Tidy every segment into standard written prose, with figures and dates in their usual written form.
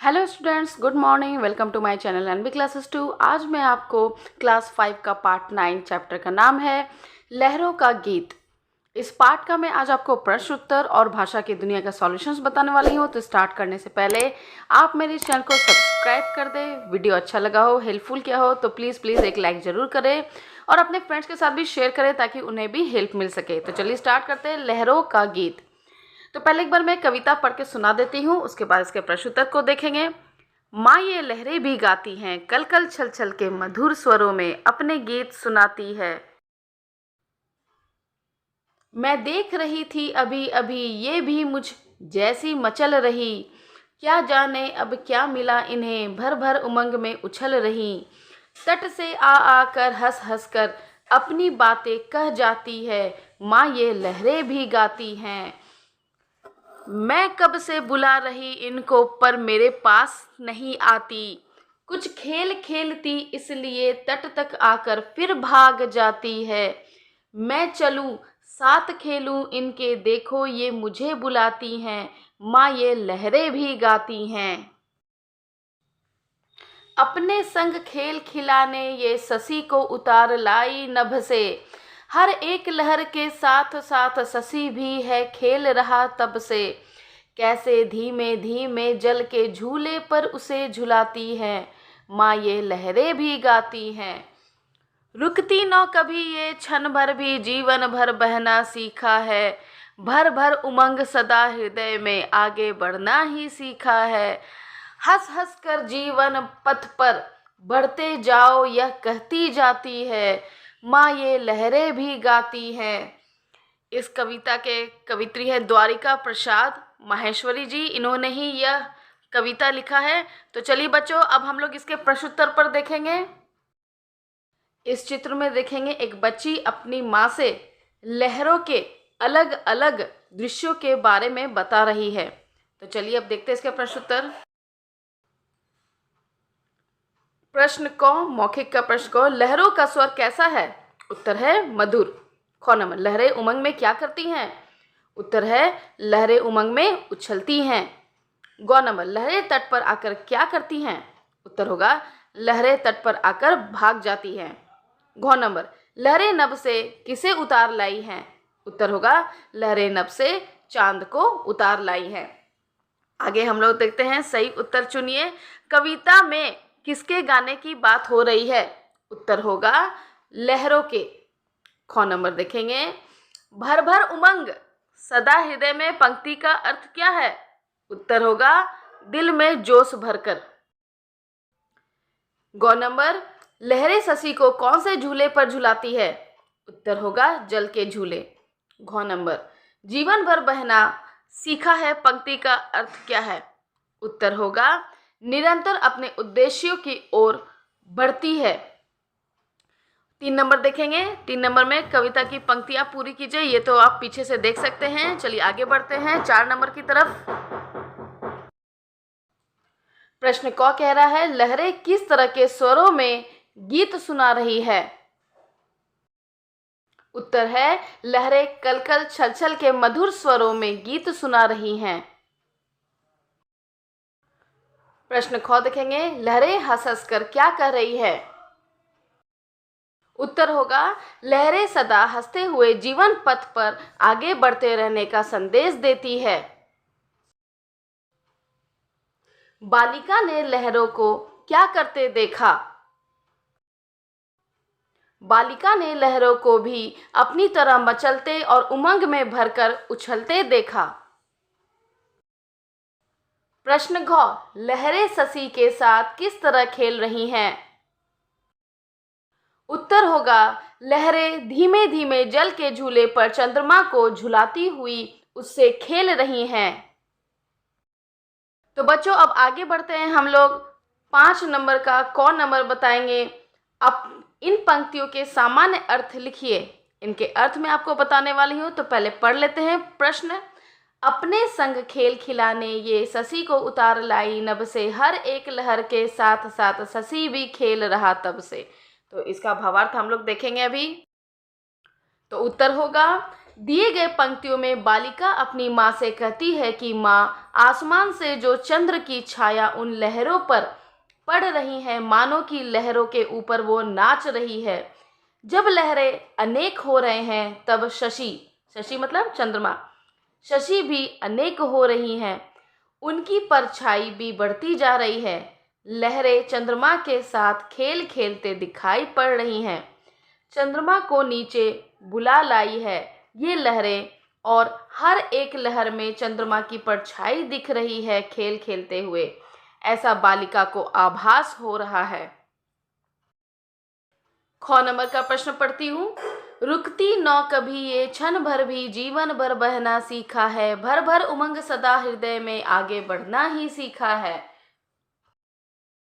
Hello students, good morning. Welcome to my channel NB classes 2। आज मैं आपको class 5 का पार्ट 9 चैप्टर का नाम है लहरों का गीत। इस पार्ट का मैं आज आपको प्रश्न उत्तर और भाषा की दुनिया का सॉल्यूशंस बताने वाली हूँ। तो स्टार्ट करने से पहले आप मेरे इस चैनल को सब्सक्राइब कर दें। वीडियो अच्छा लगा हो, हेल्पफुल किया हो तो प्लीज़ एक लाइक ज़रूर करें और अपने फ्रेंड्स के साथ भी शेयर करें ताकि उन्हें भी हेल्प मिल सके। तो चलिए स्टार्ट करते हैं लहरों का गीत। तो पहले एक बार मैं कविता पढ़ के सुना देती हूँ, उसके बाद इसके प्रश्न उत्तर को देखेंगे। माँ ये लहरें भी गाती हैं, कल कल छल छल के मधुर स्वरों में अपने गीत सुनाती है। मैं देख रही थी अभी अभी ये भी मुझ जैसी मचल रही, क्या जाने अब क्या मिला इन्हें, भर भर उमंग में उछल रही। तट से आ आकर हंस हंस कर अपनी बातें कह जाती है, माँ ये लहरें भी गाती हैं। मैं कब से बुला रही इनको पर मेरे पास नहीं आती, कुछ खेल खेलती इसलिए तट तक आकर फिर भाग जाती है। मैं चलूं साथ खेलूं इनके, देखो ये मुझे बुलाती हैं, माँ ये लहरें भी गाती हैं। अपने संग खेल खिलाने ये शशि को उतार लाई नभ से, हर एक लहर के साथ साथ शशि भी है खेल रहा तब से। कैसे धीमे धीमे जल के झूले पर उसे झुलाती है, माँ ये लहरें भी गाती हैं। रुकती न कभी ये क्षण भर भी, जीवन भर बहना सीखा है, भर भर उमंग सदा हृदय में आगे बढ़ना ही सीखा है। हंस हंस कर जीवन पथ पर बढ़ते जाओ यह कहती जाती है, माँ ये लहरें भी गाती हैं। इस कविता के कवित्री है द्वारिका प्रसाद माहेश्वरी जी, इन्होंने ही यह कविता लिखा है। तो चलिए बच्चों, अब हम लोग इसके प्रश्नोत्तर पर देखेंगे। इस चित्र में देखेंगे एक बच्ची अपनी माँ से लहरों के अलग अलग दृश्यों के बारे में बता रही है। तो चलिए अब देखते हैं इसके प्रश्नोत्तर। प्रश्न क, मौखिक का प्रश्न क, लहरों का स्वर कैसा है? उत्तर है मधुर। ख नंबर, लहरें उमंग में क्या करती हैं? उत्तर है लहरें उमंग में उछलती हैं। ग नंबर, लहरें तट पर आकर क्या करती हैं? उत्तर होगा लहरें तट पर आकर भाग जाती हैं। घ नंबर, लहरें नभ से किसे उतार लाई हैं? उत्तर होगा लहरें नभ से चांद को उतार लाई हैं। आगे हम लोग देखते हैं, सही उत्तर चुनिए। कविता में किसके गाने की बात हो रही है? उत्तर होगा लहरों के। ख नंबर देखेंगे, भर भर उमंग सदा हृदय में पंक्ति का अर्थ क्या है? उत्तर होगा दिल में जोश भरकर। ग नंबर, लहरें शशि को कौन से झूले पर झुलाती है? उत्तर होगा जल के झूले। घ नंबर, जीवन भर बहना सीखा है पंक्ति का अर्थ क्या है? उत्तर होगा निरंतर अपने उद्देश्यों की ओर बढ़ती है। 3 नंबर देखेंगे। 3 नंबर में कविता की पंक्तियां पूरी कीजिए, ये तो आप पीछे से देख सकते हैं। चलिए आगे बढ़ते हैं 4 नंबर की तरफ। प्रश्न क कह रहा है, लहरें किस तरह के स्वरों में गीत सुना रही है? उत्तर है लहरें कल कल छल छल के मधुर स्वरों में गीत सुना रही हैं। प्रश्न ख देखेंगे, लहरें हंस हंस कर क्या कह रही है? उत्तर होगा लहरें सदा हंसते हुए जीवन पथ पर आगे बढ़ते रहने का संदेश देती है। बालिका ने लहरों को क्या करते देखा? बालिका ने लहरों को भी अपनी तरह मचलते और उमंग में भरकर उछलते देखा। प्रश्न घ, लहरें शशि के साथ किस तरह खेल रही हैं? उत्तर होगा लहरें धीमे धीमे जल के झूले पर चंद्रमा को झुलाती हुई उससे खेल रही हैं। तो बच्चों अब आगे बढ़ते हैं, हम लोग 5 नंबर का क नंबर बताएंगे। अब इन पंक्तियों के सामान्य अर्थ लिखिए। इनके अर्थ मैं आपको बताने वाली हूँ, तो पहले पढ़ लेते हैं प्रश्न। अपने संग खेल खिलाने ये शशि को उतार लाई नभ से, हर एक लहर के साथ साथ शशि भी खेल रहा तब से। तो इसका भावार्थ हम लोग देखेंगे अभी। तो उत्तर होगा दिए गए पंक्तियों में बालिका अपनी माँ से कहती है कि माँ, आसमान से जो चंद्र की छाया उन लहरों पर पड़ रही है, मानो कि लहरों के ऊपर वो नाच रही है। जब लहरें अनेक हो रहे हैं तब शशि, शशि मतलब चंद्रमा, शशि भी अनेक हो रही हैं, उनकी परछाई भी बढ़ती जा रही है। लहरें चंद्रमा के साथ खेल खेलते दिखाई पड़ रही हैं। चंद्रमा को नीचे बुला लाई है ये लहरें, और हर एक लहर में चंद्रमा की परछाई दिख रही है खेल खेलते हुए, ऐसा बालिका को आभास हो रहा है। ख नंबर का प्रश्न पढ़ती हूँ। रुकती नौ कभी ये क्षण भर भी, जीवन भर बहना सीखा है, भर भर उमंग सदा हृदय में, आगे बढ़ना ही सीखा है।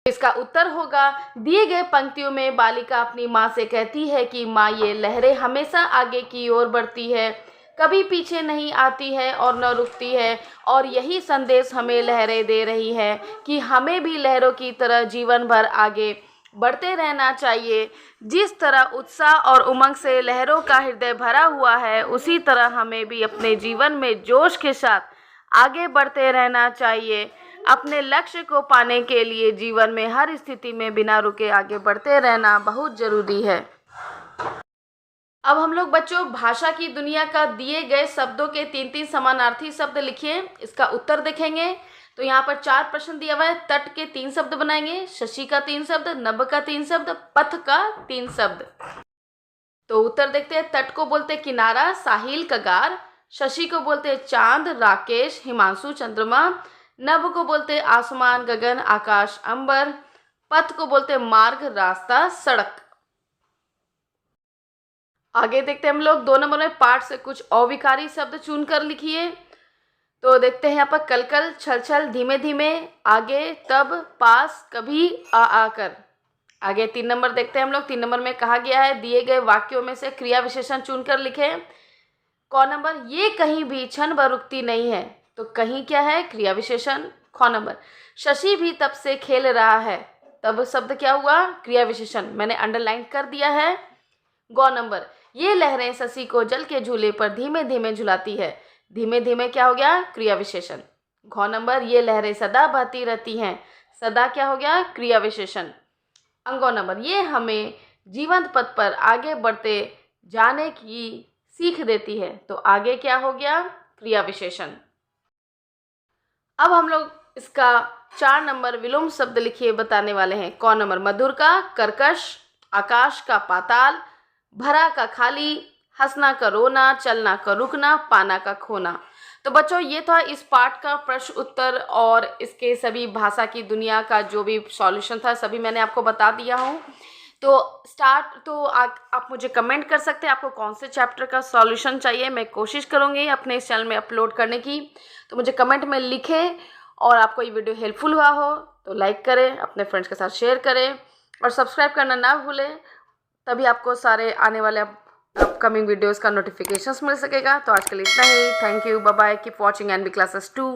इसका उत्तर होगा, दिए गए पंक्तियों में बालिका अपनी माँ से कहती है कि माँ, ये लहरें हमेशा आगे की ओर बढ़ती है, कभी पीछे नहीं आती है और न रुकती है, और यही संदेश हमें लहरें दे रही है कि हमें भी लहरों की तरह जीवन भर आगे बढ़ते रहना चाहिए। जिस तरह उत्साह और उमंग से लहरों का हृदय भरा हुआ है, उसी तरह हमें भी अपने जीवन में जोश के साथ आगे बढ़ते रहना चाहिए। अपने लक्ष्य को पाने के लिए जीवन में हर स्थिति में बिना रुके आगे बढ़ते रहना बहुत ज़रूरी है। अब हम लोग बच्चों भाषा की दुनिया का दिए गए शब्दों के 3-3 समानार्थी शब्द लिखिए, इसका उत्तर देखेंगे। तो यहाँ पर 4 प्रश्न दिया हुआ है। तट के 3 शब्द बनाएंगे, शशि का 3 शब्द, नभ का 3 शब्द, पथ का 3 शब्द। तो उत्तर देखते हैं। तट को बोलते किनारा, साहिल, कगार। शशि को बोलते चांद, राकेश, हिमांशु, चंद्रमा। नभ को बोलते आसमान, गगन, आकाश, अंबर। पथ को बोलते मार्ग, रास्ता, सड़क। आगे देखते हैं हम लोग 2 नंबर में पाठ से कुछ अविकारी शब्द चुनकर लिखिए। तो देखते हैं यहाँ पर कल कल, छल छल, धीमे धीमे, आगे, तब, पास, कभी, आकर। आगे 3 नंबर देखते हैं हम लोग। 3 नंबर में कहा गया है, दिए गए वाक्यों में से क्रिया विशेषण चुनकर लिखें। क नंबर, ये कहीं भी क्षण भर रुकती नहीं है। तो कहीं क्या है? क्रिया विशेषण। ख नंबर, शशि भी तब से खेल रहा है। तब शब्द क्या हुआ? क्रिया विशेषण, मैंने अंडरलाइन कर दिया है। ग नंबर, ये लहरें शशि को जल के झूले पर धीमे धीमे झुलाती है। धीमे धीमे क्या हो गया? क्रिया विशेषण। घ नंबर, ये लहरें सदा बहती रहती हैं। सदा क्या हो गया? क्रिया विशेषण। अंगो नंबर, ये हमें जीवंत पथ पर आगे बढ़ते जाने की सीख देती है। तो आगे क्या हो गया? क्रिया विशेषण। अब हम लोग इसका 4 नंबर विलोम शब्द लिखिए बताने वाले हैं। क नंबर, मधुर का कर्कश, आकाश का पाताल, भरा का खाली, हंसना का रोना, चलना का रुकना, पाना का खोना। तो बच्चों ये था इस पाठ का प्रश्न उत्तर, और इसके सभी भाषा की दुनिया का जो भी सॉल्यूशन था सभी मैंने आपको बता दिया हूँ। तो आप मुझे कमेंट कर सकते हैं आपको कौन से चैप्टर का सॉल्यूशन चाहिए। मैं कोशिश करूँगी अपने इस चैनल में अपलोड करने की, तो मुझे कमेंट में लिखें। और आपको ये वीडियो हेल्पफुल हुआ हो तो लाइक करें, अपने फ्रेंड्स के साथ शेयर करें और सब्सक्राइब करना ना भूलें, तभी आपको सारे आने वाले अपकमिंग वीडियोस का नोटिफिकेशंस मिल सकेगा। तो आज के लिए इतना ही। Thank you, bye bye, keep watching NB classes 2।